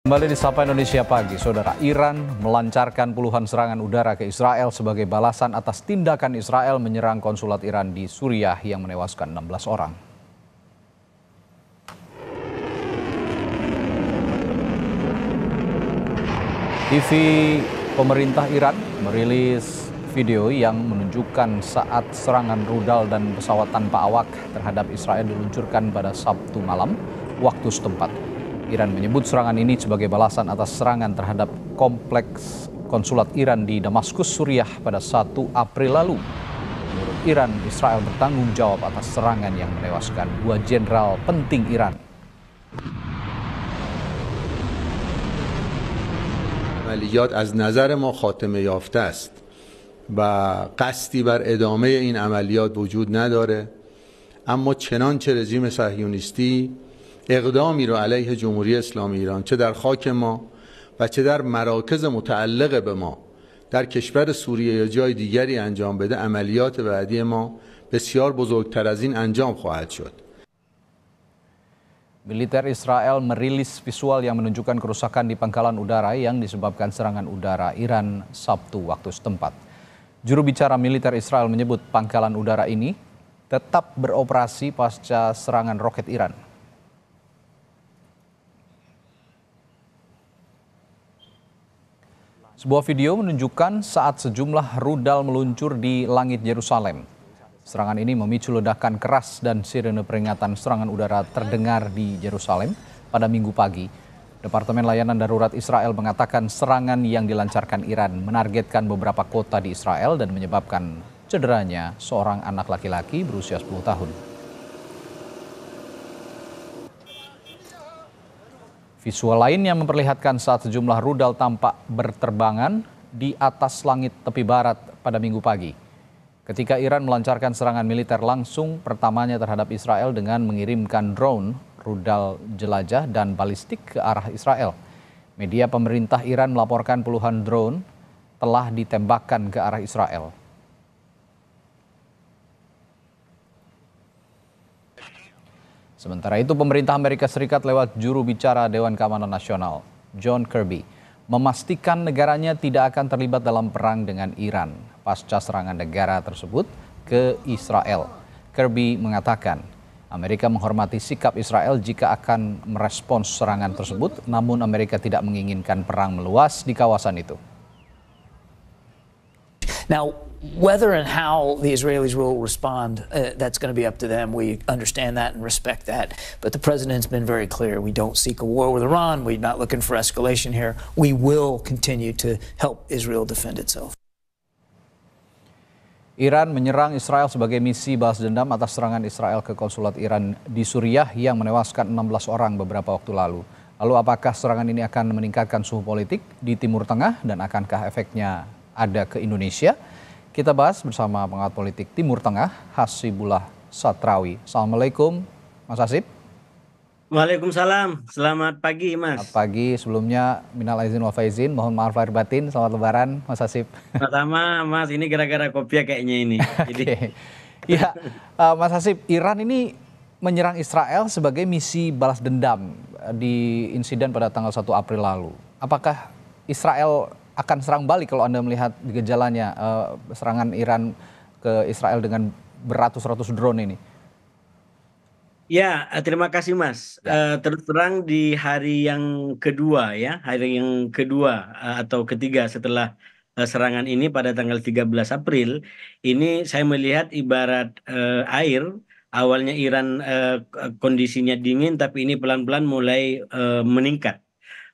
Kembali di Sapa Indonesia Pagi, Saudara. Iran melancarkan puluhan serangan udara ke Israel sebagai balasan atas tindakan Israel menyerang konsulat Iran di Suriah yang menewaskan 16 orang. TV pemerintah Iran merilis video yang menunjukkan saat serangan rudal dan pesawat tanpa awak terhadap Israel diluncurkan pada Sabtu malam waktu setempat. Iran menyebut serangan ini sebagai balasan atas serangan terhadap kompleks konsulat Iran di Damaskus, Suriah pada 1 April lalu. Menurut Iran, Israel bertanggung jawab atas serangan yang menewaskan 2 jenderal penting Iran. عملیات از نظر ما خاتمه یافته است و قصدی بر ادامه این عملیات وجود نداره، اما چنانچه رژیم صهیونیستی اقدامی رو علیه جمهوری اسلامی ایران چه در خاک ما و چه در مراکز متعلق به ما در کشور سوریه یا جای دیگری انجام بده، عملیات بعدی ما بسیار بزرگتر از این انجام خواهد شد. Militer Israel merilis visual yang menunjukkan kerusakan di pangkalan udara yang disebabkan serangan udara Iran Sabtu waktu setempat. Juru bicara militer Israel menyebut pangkalan udara ini tetap beroperasi pasca serangan roket Iran. Sebuah video menunjukkan saat sejumlah rudal meluncur di langit Yerusalem. Serangan ini memicu ledakan keras dan sirene peringatan serangan udara terdengar di Yerusalem pada Minggu pagi. Departemen Layanan Darurat Israel mengatakan serangan yang dilancarkan Iran menargetkan beberapa kota di Israel dan menyebabkan cederanya seorang anak laki-laki berusia 10 tahun. Visual lainnya memperlihatkan saat sejumlah rudal tampak berterbangan di atas langit tepi barat pada Minggu pagi. Ketika Iran melancarkan serangan militer langsung pertamanya terhadap Israel dengan mengirimkan drone, rudal jelajah, dan balistik ke arah Israel. Media pemerintah Iran melaporkan puluhan drone telah ditembakkan ke arah Israel. Sementara itu, pemerintah Amerika Serikat lewat juru bicara Dewan Keamanan Nasional, John Kirby, memastikan negaranya tidak akan terlibat dalam perang dengan Iran pasca serangan negara tersebut ke Israel. Kirby mengatakan Amerika menghormati sikap Israel jika akan merespons serangan tersebut, namun Amerika tidak menginginkan perang meluas di kawasan itu. Now, whether and how the Israelis will respond, that's going to be up to them. We understand that and respect that. But the president's been very clear. We don't seek a war with Iran. We're not looking for escalation here. We will continue to help Israel defend itself. Iran menyerang Israel sebagai misi balas dendam atas serangan Israel ke konsulat Iran di Suriah yang menewaskan 16 orang beberapa waktu lalu. Lalu apakah serangan ini akan meningkatkan suhu politik di Timur Tengah dan akankah efeknya ada ke Indonesia? Kita bahas bersama pengamat politik Timur Tengah, Hasibullah Satrawi. Assalamualaikum, Mas Hasib. Waalaikumsalam, selamat pagi Mas. Selamat pagi, sebelumnya minal aizin wal faizin, mohon maaf lahir batin, selamat lebaran Mas Hasib. Pertama Mas, ini gara-gara kopiah kayaknya ini. Jadi, ya Mas Hasib, Iran ini menyerang Israel sebagai misi balas dendam di insiden pada tanggal 1 April lalu. Apakah Israel akan serang balik kalau Anda melihat gejalanya serangan Iran ke Israel dengan beratus-ratus drone ini? Ya, terima kasih Mas. Terus terang di hari yang kedua atau ketiga setelah serangan ini pada tanggal 13 April, ini saya melihat ibarat air. Awalnya Iran kondisinya dingin, tapi ini pelan-pelan mulai meningkat.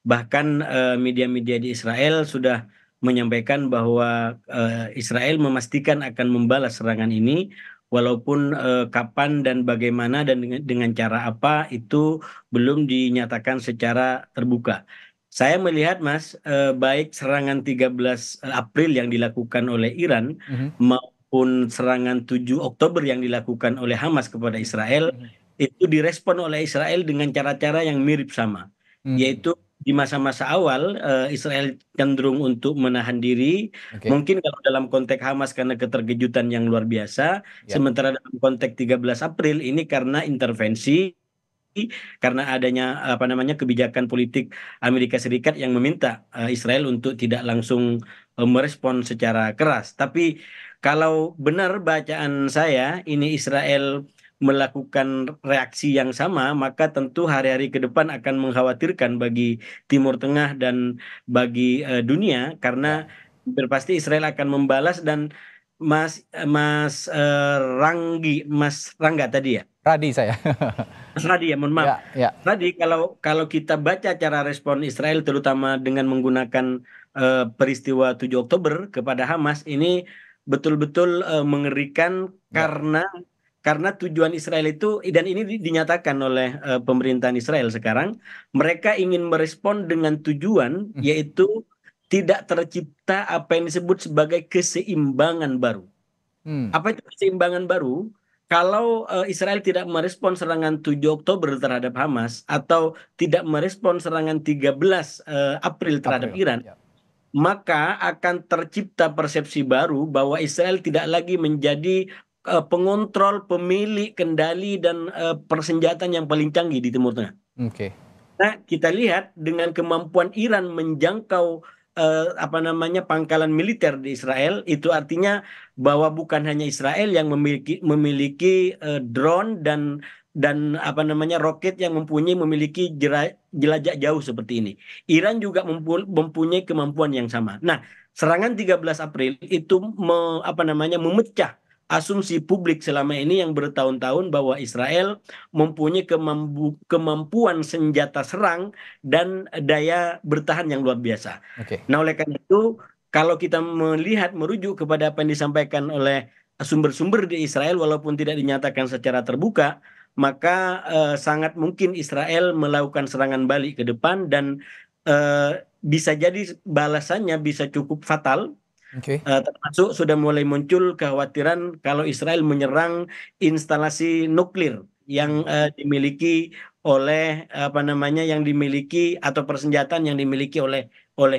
Bahkan media-media di Israel sudah menyampaikan bahwa Israel memastikan akan membalas serangan ini, walaupun kapan dan bagaimana dan dengan cara apa itu belum dinyatakan secara terbuka. Saya melihat Mas, baik serangan 13 April yang dilakukan oleh Iran maupun serangan 7 Oktober yang dilakukan oleh Hamas kepada Israel, itu direspon oleh Israel dengan cara-cara yang mirip sama, yaitu di masa-masa awal Israel cenderung untuk menahan diri. Mungkin kalau dalam konteks Hamas karena keterkejutan yang luar biasa, sementara dalam konteks 13 April ini karena intervensi karena adanya apa namanya kebijakan politik Amerika Serikat yang meminta Israel untuk tidak langsung merespon secara keras. Tapi kalau benar bacaan saya ini Israel melakukan reaksi yang sama, maka tentu hari-hari ke depan akan mengkhawatirkan bagi Timur Tengah dan bagi dunia, Ya, karena berpasti Israel akan membalas. Dan Mas Mas Rangga tadi ya, Radi saya. Mas Radi ya, mohon maaf. Ya, ya. Tadi kalau kalau kita baca cara respon Israel terutama dengan menggunakan peristiwa 7 Oktober kepada Hamas ini betul-betul mengerikan, Ya. karena tujuan Israel itu, dan ini dinyatakan oleh pemerintahan Israel sekarang, mereka ingin merespon dengan tujuan Hmm. yaitu tidak tercipta apa yang disebut sebagai keseimbangan baru. Hmm. Apa itu keseimbangan baru? Kalau Israel tidak merespon serangan 7 Oktober terhadap Hamas atau tidak merespon serangan 13 April terhadap April. Iran, Ya. maka akan tercipta persepsi baru bahwa Israel tidak lagi menjadi pengontrol, pemilik, kendali, dan persenjataan yang paling canggih di Timur Tengah. Oke. Nah, kita lihat dengan kemampuan Iran menjangkau apa namanya pangkalan militer di Israel, itu artinya bahwa bukan hanya Israel yang memiliki drone dan apa namanya roket yang memiliki jelajah jauh seperti ini. Iran juga mempunyai kemampuan yang sama. Nah, serangan 13 April itu apa namanya memecah asumsi publik selama ini yang bertahun-tahun bahwa Israel mempunyai kemampuan senjata serang dan daya bertahan yang luar biasa. Oke. Nah, oleh karena itu, kalau kita melihat merujuk kepada apa yang disampaikan oleh sumber-sumber di Israel, walaupun tidak dinyatakan secara terbuka, maka sangat mungkin Israel melakukan serangan balik ke depan, dan bisa jadi balasannya bisa cukup fatal. Oke. Termasuk sudah mulai muncul kekhawatiran kalau Israel menyerang instalasi nuklir yang dimiliki oleh apa namanya yang dimiliki atau persenjataan yang dimiliki oleh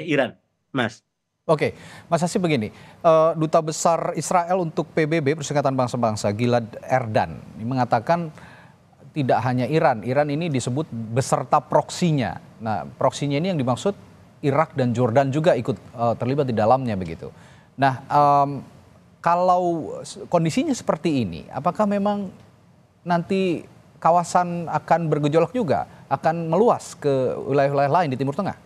Iran, Mas. Oke, Mas Hasib begini, Duta Besar Israel untuk PBB Perserikatan Bangsa-Bangsa Gilad Erdan ini mengatakan tidak hanya Iran ini disebut beserta proksinya. Nah, proksinya ini yang dimaksud Irak dan Jordan juga ikut terlibat di dalamnya begitu. Nah, kalau kondisinya seperti ini, apakah memang nanti kawasan akan bergejolak juga, akan meluas ke wilayah-wilayah lain di Timur Tengah?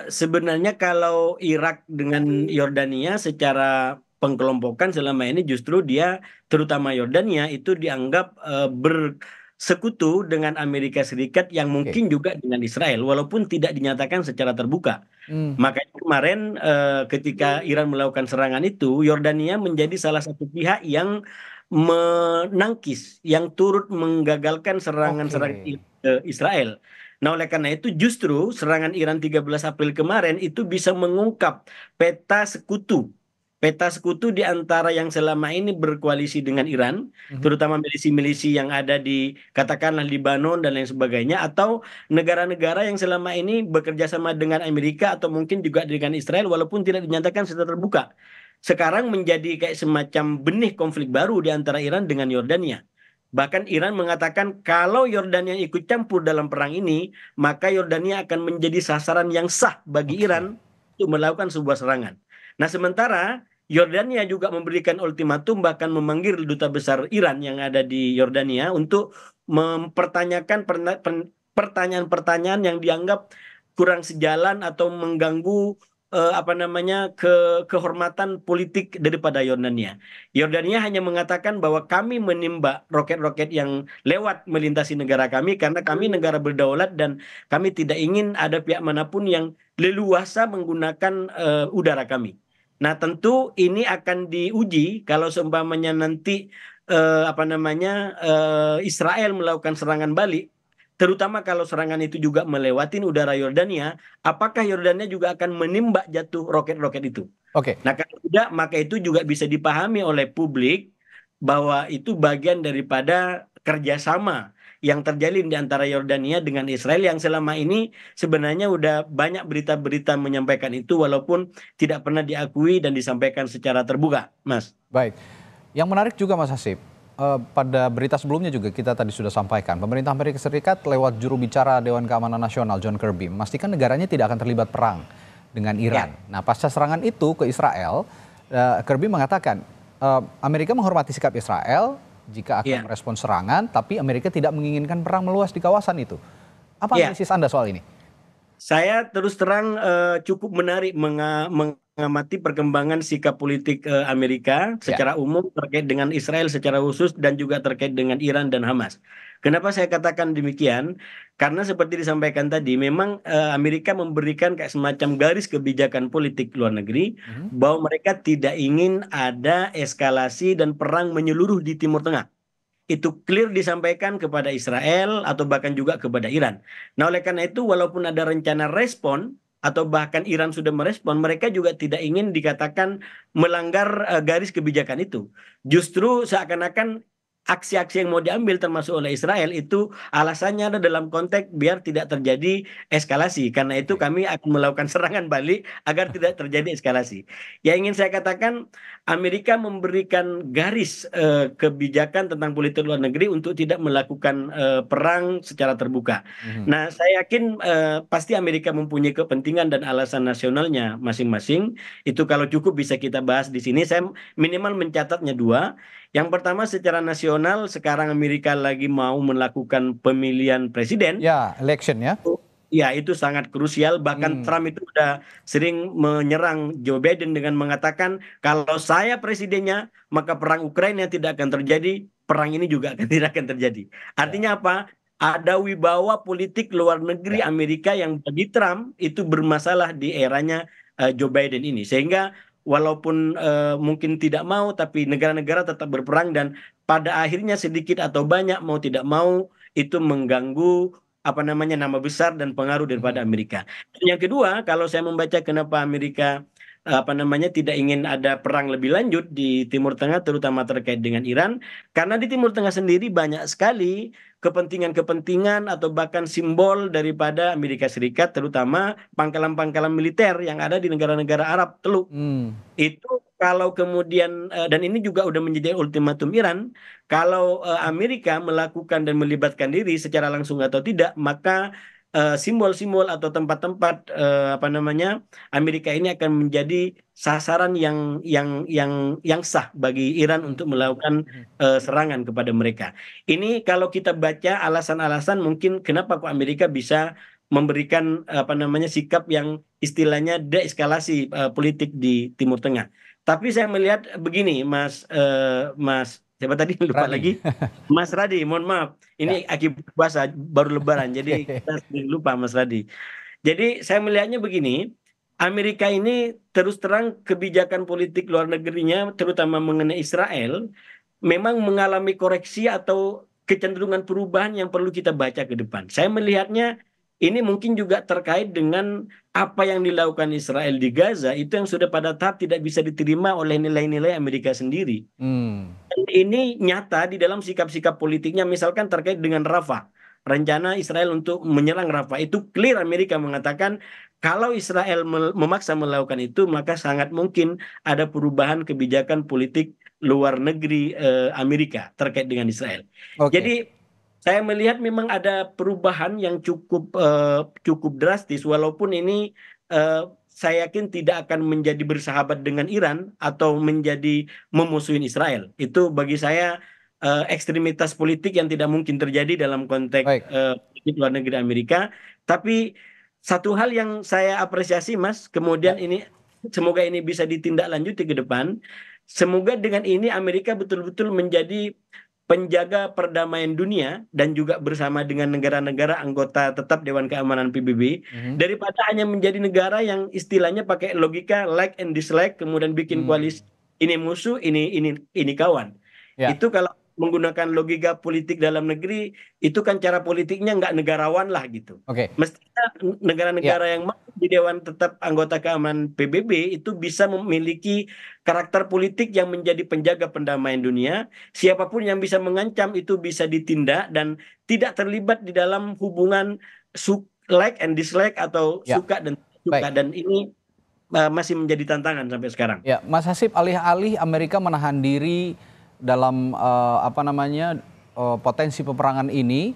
Sebenarnya kalau Irak dengan Yordania secara pengkelompokan selama ini justru dia, terutama Yordania itu dianggap bersekutu dengan Amerika Serikat yang Oke. mungkin juga dengan Israel walaupun tidak dinyatakan secara terbuka. Makanya kemarin ketika Iran melakukan serangan itu, Yordania menjadi salah satu pihak yang menangkis, yang turut menggagalkan serangan-serangan Oke. Israel. Nah, oleh karena itu justru serangan Iran 13 April kemarin itu bisa mengungkap peta sekutu. Peta sekutu di antara yang selama ini berkoalisi dengan Iran, terutama milisi-milisi yang ada di katakanlah Libanon dan lain sebagainya, atau negara-negara yang selama ini bekerja sama dengan Amerika atau mungkin juga dengan Israel walaupun tidak dinyatakan secara terbuka. Sekarang menjadi kayak semacam benih konflik baru di antara Iran dengan Yordania. Bahkan Iran mengatakan kalau Yordania ikut campur dalam perang ini, maka Yordania akan menjadi sasaran yang sah bagi Oke. Iran untuk melakukan sebuah serangan. Nah, sementara Yordania juga memberikan ultimatum, bahkan memanggil duta besar Iran yang ada di Yordania untuk mempertanyakan pertanyaan-pertanyaan yang dianggap kurang sejalan atau mengganggu apa namanya kehormatan politik daripada Yordania. Yordania hanya mengatakan bahwa kami menimba roket-roket yang lewat melintasi negara kami karena kami negara berdaulat dan kami tidak ingin ada pihak manapun yang leluasa menggunakan udara kami. Nah, tentu ini akan diuji kalau seumpamanya nanti apa namanya Israel melakukan serangan balik, terutama kalau serangan itu juga melewati udara Yordania, apakah Yordania juga akan menembak jatuh roket-roket itu? Oke. Nah, kalau tidak, maka itu juga bisa dipahami oleh publik bahwa itu bagian daripada kerjasama yang terjalin di antara Yordania dengan Israel yang selama ini sebenarnya udah banyak berita-berita menyampaikan itu walaupun tidak pernah diakui dan disampaikan secara terbuka, Mas. Baik. Yang menarik juga Mas Hasib, pada berita sebelumnya juga kita tadi sudah sampaikan, pemerintah Amerika Serikat lewat juru bicara Dewan Keamanan Nasional John Kirby memastikan negaranya tidak akan terlibat perang dengan Iran. Nah, pasca serangan itu ke Israel, Kirby mengatakan Amerika menghormati sikap Israel jika akan merespon serangan, tapi Amerika tidak menginginkan perang meluas di kawasan itu. Apa analisis Anda soal ini? Saya terus terang cukup menarik mengamati perkembangan sikap politik Amerika secara umum terkait dengan Israel secara khusus dan juga terkait dengan Iran dan Hamas. Kenapa saya katakan demikian? Karena seperti disampaikan tadi, memang Amerika memberikan kayak semacam garis kebijakan politik luar negeri bahwa mereka tidak ingin ada eskalasi dan perang menyeluruh di Timur Tengah. Itu clear disampaikan kepada Israel atau bahkan juga kepada Iran. Nah, oleh karena itu walaupun ada rencana respon atau bahkan Iran sudah merespon, mereka juga tidak ingin dikatakan melanggar garis kebijakan itu. Justru seakan-akan aksi-aksi yang mau diambil termasuk oleh Israel itu alasannya ada dalam konteks biar tidak terjadi eskalasi. Karena itu kami akan melakukan serangan balik agar tidak terjadi eskalasi. Yang ingin saya katakan, Amerika memberikan garis kebijakan tentang politik luar negeri untuk tidak melakukan perang secara terbuka. Nah, saya yakin pasti Amerika mempunyai kepentingan dan alasan nasionalnya masing-masing. Itu kalau cukup bisa kita bahas di sini. Saya minimal mencatatnya dua. Yang pertama, secara nasional sekarang Amerika lagi mau melakukan pemilihan presiden. Ya, election ya. Ya, itu sangat krusial. Bahkan Trump itu sudah sering menyerang Joe Biden dengan mengatakan kalau saya presidennya maka perang Ukraina tidak akan terjadi, perang ini juga tidak akan terjadi. Artinya apa? Ada wibawa politik luar negeri Amerika yang bagi Trump itu bermasalah di eranya Joe Biden ini. Sehingga walaupun mungkin tidak mau, tapi negara-negara tetap berperang dan pada akhirnya sedikit atau banyak mau tidak mau itu mengganggu nama besar dan pengaruh daripada Amerika. Dan yang kedua, kalau saya membaca kenapa Amerika tidak ingin ada perang lebih lanjut di Timur Tengah terutama terkait dengan Iran, karena di Timur Tengah sendiri banyak sekali kepentingan-kepentingan atau bahkan simbol daripada Amerika Serikat, terutama pangkalan-pangkalan militer yang ada di negara-negara Arab Teluk. Itu kalau kemudian dan ini juga udah menjadi ultimatum Iran, kalau Amerika melakukan dan melibatkan diri secara langsung atau tidak, maka simbol-simbol atau tempat-tempat Amerika ini akan menjadi sasaran yang sah bagi Iran untuk melakukan serangan kepada mereka. Ini kalau kita baca alasan-alasan mungkin kenapa kok Amerika bisa memberikan sikap yang istilahnya deeskalasi politik di Timur Tengah. Tapi saya melihat begini, Mas siapa tadi lupa lagi, Mas Radi, mohon maaf, ini akibat puasa baru Lebaran, jadi kita sering lupa Mas Radi. Jadi saya melihatnya begini, Amerika ini terus terang kebijakan politik luar negerinya, terutama mengenai Israel, memang mengalami koreksi atau kecenderungan perubahan yang perlu kita baca ke depan. Saya melihatnya ini mungkin juga terkait dengan apa yang dilakukan Israel di Gaza itu yang sudah pada tahap tidak bisa diterima oleh nilai-nilai Amerika sendiri. Dan ini nyata di dalam sikap-sikap politiknya, misalkan terkait dengan Rafah. Rencana Israel untuk menyerang Rafah itu clear Amerika mengatakan kalau Israel memaksa melakukan itu maka sangat mungkin ada perubahan kebijakan politik luar negeri Amerika terkait dengan Israel. Jadi saya melihat memang ada perubahan yang cukup drastis, walaupun ini saya yakin tidak akan menjadi bersahabat dengan Iran atau menjadi memusuhin Israel. Itu bagi saya ekstremitas politik yang tidak mungkin terjadi dalam konteks politik luar negeri Amerika. Tapi satu hal yang saya apresiasi, Mas, kemudian ini semoga ini bisa ditindaklanjuti ke depan. Semoga dengan ini Amerika betul-betul menjadi penjaga perdamaian dunia dan juga bersama dengan negara-negara anggota tetap Dewan Keamanan PBB daripada hanya menjadi negara yang istilahnya pakai logika like and dislike kemudian bikin koalisi ini musuh ini kawan. Itu kalau menggunakan logika politik dalam negeri itu kan cara politiknya nggak negarawan lah gitu. Mestinya negara-negara yang masuk di Dewan tetap anggota keamanan PBB itu bisa memiliki karakter politik yang menjadi penjaga pendamaian dunia. Siapapun yang bisa mengancam itu bisa ditindak dan tidak terlibat di dalam hubungan like and dislike atau suka dan tidak suka. Dan ini masih menjadi tantangan sampai sekarang. Ya, Mas Hasib, alih-alih Amerika menahan diri dalam potensi peperangan ini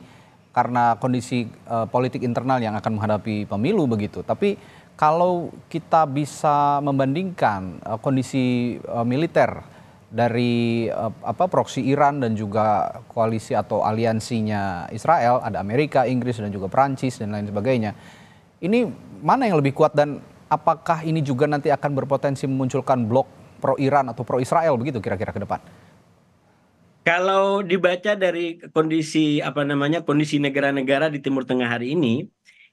karena kondisi politik internal yang akan menghadapi pemilu begitu. Tapi kalau kita bisa membandingkan kondisi militer dari proksi Iran dan juga koalisi atau aliansinya Israel, ada Amerika, Inggris dan juga Perancis dan lain sebagainya. Ini mana yang lebih kuat dan apakah ini juga nanti akan berpotensi memunculkan blok pro Iran atau pro Israel begitu kira-kira ke depan? Kalau dibaca dari kondisi kondisi negara-negara di Timur Tengah hari ini,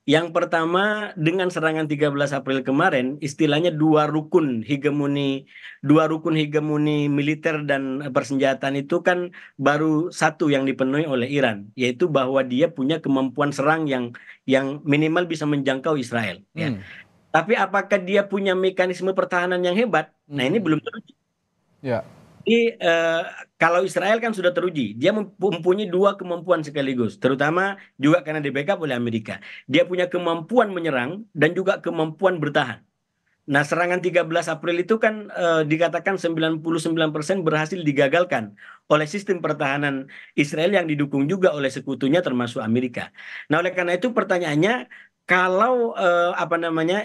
yang pertama dengan serangan 13 April kemarin, istilahnya dua rukun hegemoni militer dan persenjataan itu kan baru satu yang dipenuhi oleh Iran, yaitu bahwa dia punya kemampuan serang yang minimal bisa menjangkau Israel. Ya. Tapi apakah dia punya mekanisme pertahanan yang hebat? Nah ini belum teruji. Ya. Jadi kalau Israel kan sudah teruji, dia mempunyai dua kemampuan sekaligus, terutama juga karena di backup oleh Amerika. Dia punya kemampuan menyerang dan juga kemampuan bertahan. Nah serangan 13 April itu kan dikatakan 99% berhasil digagalkan oleh sistem pertahanan Israel yang didukung juga oleh sekutunya termasuk Amerika. Nah oleh karena itu pertanyaannya, kalau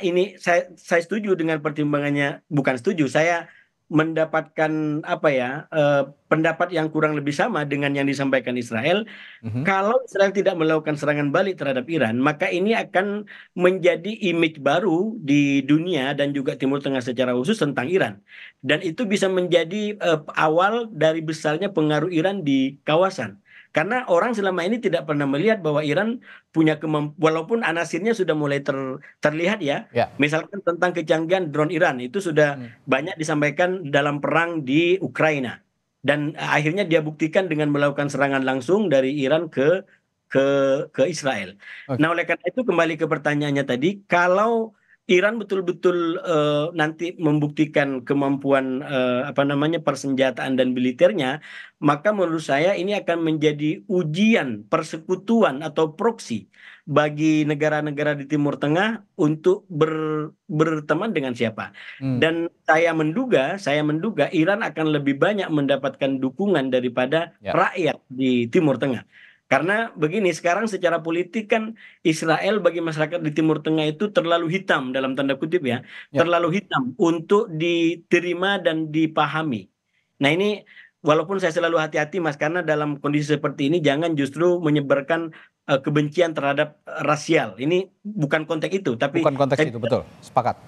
ini saya setuju dengan pertimbangannya, bukan setuju, saya mendapatkan pendapat yang kurang lebih sama dengan yang disampaikan Israel. Kalau Israel tidak melakukan serangan balik terhadap Iran, maka ini akan menjadi image baru di dunia dan juga Timur Tengah secara khusus tentang Iran. Dan itu bisa menjadi awal dari besarnya pengaruh Iran di kawasan. Karena orang selama ini tidak pernah melihat bahwa Iran punya kemampuan, walaupun anasirnya sudah mulai terlihat ya. Misalkan tentang kecanggihan drone Iran, itu sudah banyak disampaikan dalam perang di Ukraina. Dan akhirnya dia buktikan dengan melakukan serangan langsung dari Iran ke Israel. Nah oleh karena itu kembali ke pertanyaannya tadi, kalau Iran betul-betul nanti membuktikan kemampuan persenjataan dan militernya, maka menurut saya ini akan menjadi ujian persekutuan atau proksi bagi negara-negara di Timur Tengah untuk berteman dengan siapa. Dan saya menduga Iran akan lebih banyak mendapatkan dukungan daripada rakyat di Timur Tengah. Karena begini, sekarang secara politik kan Israel bagi masyarakat di Timur Tengah itu terlalu hitam dalam tanda kutip ya. Terlalu hitam untuk diterima dan dipahami. Nah ini walaupun saya selalu hati-hati Mas, karena dalam kondisi seperti ini jangan justru menyebarkan kebencian terhadap rasial. Ini bukan konteks itu, tapi bukan konteks itu, betul, sepakat.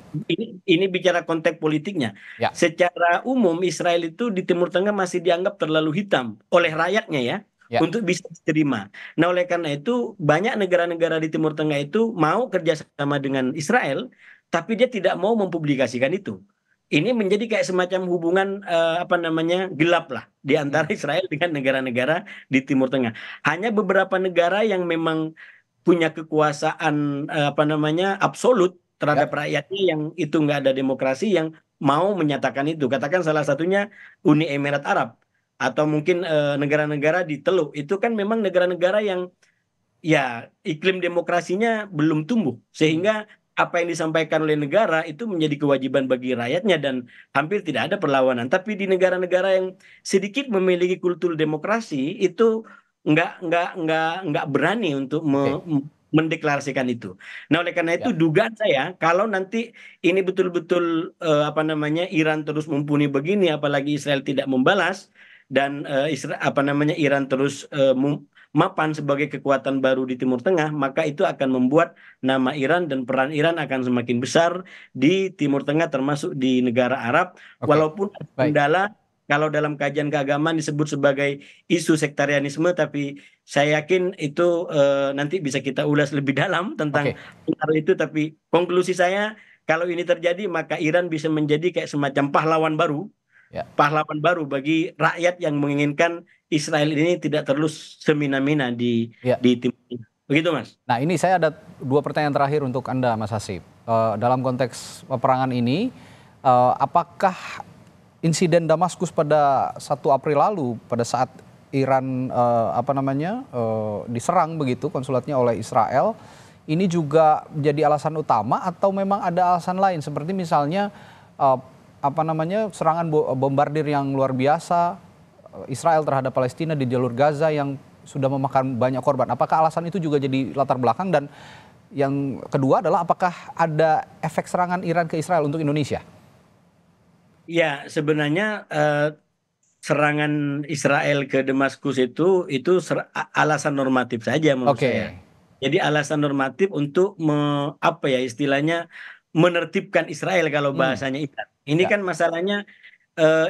Ini bicara konteks politiknya. Secara umum Israel itu di Timur Tengah masih dianggap terlalu hitam oleh rakyatnya ya. Untuk bisa diterima. Nah oleh karena itu banyak negara-negara di Timur Tengah itu mau kerjasama dengan Israel, tapi dia tidak mau mempublikasikan itu. Ini menjadi kayak semacam hubungan gelap lah di antara Israel dengan negara-negara di Timur Tengah. Hanya beberapa negara yang memang punya kekuasaan absolut terhadap rakyatnya, yang itu nggak ada demokrasi, yang mau menyatakan itu. Katakan salah satunya Uni Emirat Arab. Atau mungkin negara-negara di Teluk, itu kan memang negara-negara yang ya iklim demokrasinya belum tumbuh, sehingga apa yang disampaikan oleh negara itu menjadi kewajiban bagi rakyatnya dan hampir tidak ada perlawanan. Tapi di negara-negara yang sedikit memiliki kultur demokrasi itu nggak berani untuk mendeklarasikan itu. Nah oleh karena itu dugaan saya kalau nanti ini betul-betul Iran terus mumpuni begini, apalagi Israel tidak membalas, dan Iran terus mapan sebagai kekuatan baru di Timur Tengah, maka itu akan membuat nama Iran dan peran Iran akan semakin besar di Timur Tengah termasuk di negara Arab. Walaupun kendala kalau dalam kajian keagamaan disebut sebagai isu sektarianisme, tapi saya yakin itu nanti bisa kita ulas lebih dalam tentang pengaruh itu. Tapi konklusi saya, kalau ini terjadi maka Iran bisa menjadi kayak semacam pahlawan baru. Pahlawan baru bagi rakyat yang menginginkan Israel ini tidak terus semina-mina di Timur Tengah. Begitu Mas. Nah ini saya ada dua pertanyaan terakhir untuk Anda Mas Hasib. Dalam konteks peperangan ini, apakah insiden Damaskus pada 1 April lalu pada saat Iran diserang begitu konsulatnya oleh Israel, ini juga menjadi alasan utama atau memang ada alasan lain seperti misalnya serangan bombardir yang luar biasa Israel terhadap Palestina di jalur Gaza yang sudah memakan banyak korban. Apakah alasan itu juga jadi latar belakang? Dan yang kedua adalah apakah ada efek serangan Iran ke Israel untuk Indonesia? Ya, sebenarnya serangan Israel ke Damaskus itu alasan normatif saja menurut saya. Jadi alasan normatif untuk apa ya istilahnya menertibkan Israel kalau bahasanya Iran. Ini kan masalahnya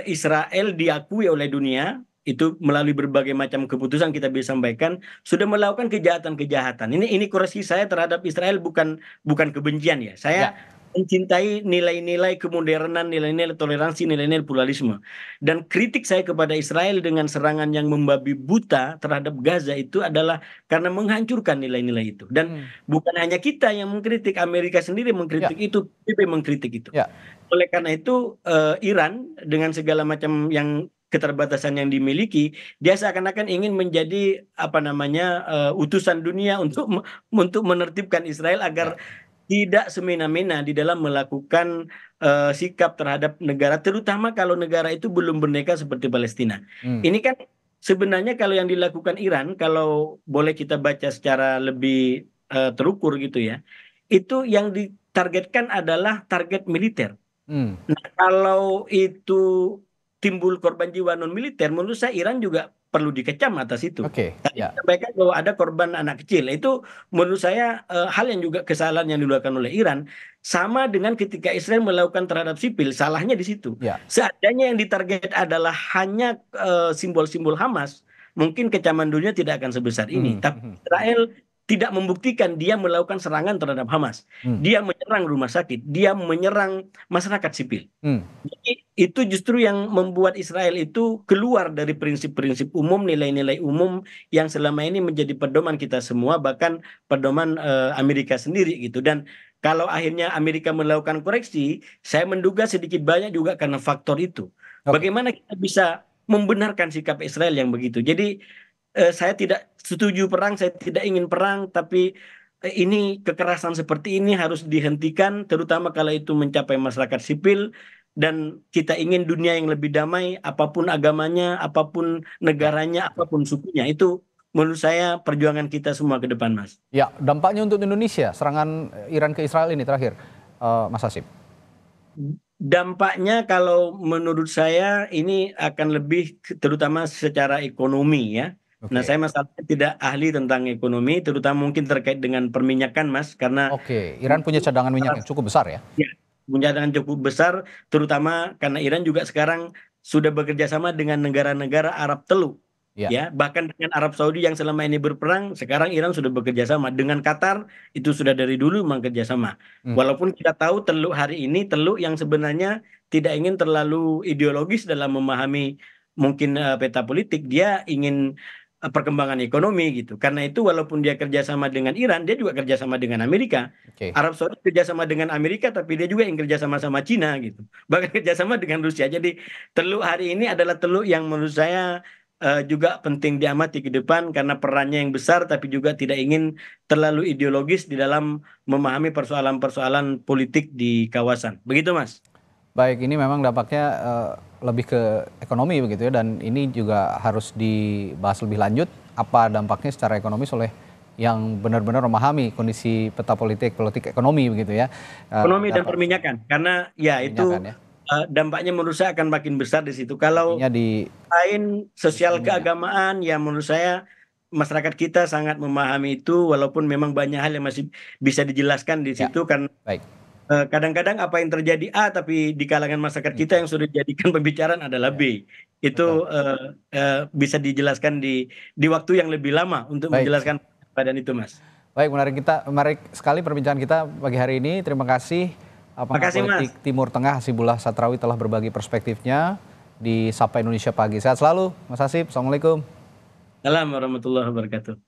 Israel diakui oleh dunia itu melalui berbagai macam keputusan kita bisa sampaikan sudah melakukan kejahatan-kejahatan. Ini koreksi saya terhadap Israel bukan kebencian ya. Saya mencintai nilai-nilai kemodernan, nilai-nilai toleransi, nilai-nilai pluralisme. Dan kritik saya kepada Israel dengan serangan yang membabi buta terhadap Gaza itu adalah karena menghancurkan nilai-nilai itu. Dan bukan hanya kita yang mengkritik, Amerika sendiri mengkritik itu, PBB mengkritik itu. Oleh karena itu Iran dengan segala macam yang keterbatasan yang dimiliki, dia seakan-akan ingin menjadi utusan dunia untuk menertibkan Israel agar tidak semena-mena di dalam melakukan sikap terhadap negara, terutama kalau negara itu belum merdeka seperti Palestina. Ini kan sebenarnya kalau yang dilakukan Iran, kalau boleh kita baca secara lebih terukur gitu ya, itu yang ditargetkan adalah target militer. Nah, kalau itu timbul korban jiwa non militer, menurut saya Iran juga perlu dikecam atas itu. Sampaikan bahwa ada korban anak kecil, itu menurut saya hal yang juga kesalahan yang dilakukan oleh Iran, sama dengan ketika Israel melakukan terhadap sipil, salahnya di situ. Seandainya yang ditarget adalah hanya simbol-simbol Hamas, mungkin kecaman dunia tidak akan sebesar ini. Tapi Israel tidak membuktikan dia melakukan serangan terhadap Hamas. Dia menyerang rumah sakit, dia menyerang masyarakat sipil. Jadi itu justru yang membuat Israel itu keluar dari prinsip-prinsip umum, nilai-nilai umum yang selama ini menjadi pedoman kita semua, bahkan pedoman Amerika sendiri gitu. Dan kalau akhirnya Amerika melakukan koreksi, saya menduga sedikit banyak juga karena faktor itu. Bagaimana kita bisa membenarkan sikap Israel yang begitu? Jadi saya tidak setuju perang, saya tidak ingin perang, tapi ini kekerasan seperti ini harus dihentikan, terutama kalau itu mencapai masyarakat sipil, dan kita ingin dunia yang lebih damai, apapun agamanya, apapun negaranya, apapun sukunya. Itu menurut saya perjuangan kita semua ke depan, Mas. Ya, dampaknya untuk Indonesia, serangan Iran ke Israel ini terakhir, Mas Hasyim. Dampaknya kalau menurut saya ini akan lebih terutama secara ekonomi ya. Nah, saya masalahnya tidak ahli tentang ekonomi, terutama mungkin terkait dengan perminyakan, Mas, karena Iran punya cadangan minyak yang cukup besar ya? Ya, punya cadangan cukup besar, terutama karena Iran juga sekarang sudah bekerja sama dengan negara-negara Arab Teluk, ya, bahkan dengan Arab Saudi yang selama ini berperang, sekarang Iran sudah bekerja sama dengan Qatar, itu sudah dari dulu memang kerjasama. Walaupun kita tahu Teluk hari ini Teluk yang sebenarnya tidak ingin terlalu ideologis dalam memahami mungkin peta politik, dia ingin perkembangan ekonomi gitu. Karena itu walaupun dia kerjasama dengan Iran, dia juga kerjasama dengan Amerika. Arab Saudi kerjasama dengan Amerika, tapi dia juga yang kerjasama sama Cina gitu. Bahkan kerjasama dengan Rusia. Jadi Teluk hari ini adalah Teluk yang menurut saya juga penting diamati ke depan karena perannya yang besar, tapi juga tidak ingin terlalu ideologis di dalam memahami persoalan-persoalan politik di kawasan. Begitu, Mas. Baik, ini memang dampaknya lebih ke ekonomi begitu ya, dan ini juga harus dibahas lebih lanjut apa dampaknya secara ekonomis oleh yang benar-benar memahami kondisi peta politik ekonomi begitu ya. Ekonomi dan perminyakan, karena ya itu dampaknya menurut saya akan makin besar di situ. Kalau lain sosial keagamaan, ya menurut saya masyarakat kita sangat memahami itu, walaupun memang banyak hal yang masih bisa dijelaskan di situ kan. Kadang-kadang apa yang terjadi A, tapi di kalangan masyarakat kita yang sudah dijadikan pembicaraan adalah B. Itu bisa dijelaskan di waktu yang lebih lama untuk menjelaskan badan itu, Mas. Baik, menarik sekali perbincangan kita pagi hari ini. Terima kasih. Politik Timur Tengah Hasibullah Satrawi telah berbagi perspektifnya di Sapa Indonesia Pagi. Sehat selalu, Mas Hasib. Assalamualaikum. Assalamualaikum warahmatullahi wabarakatuh.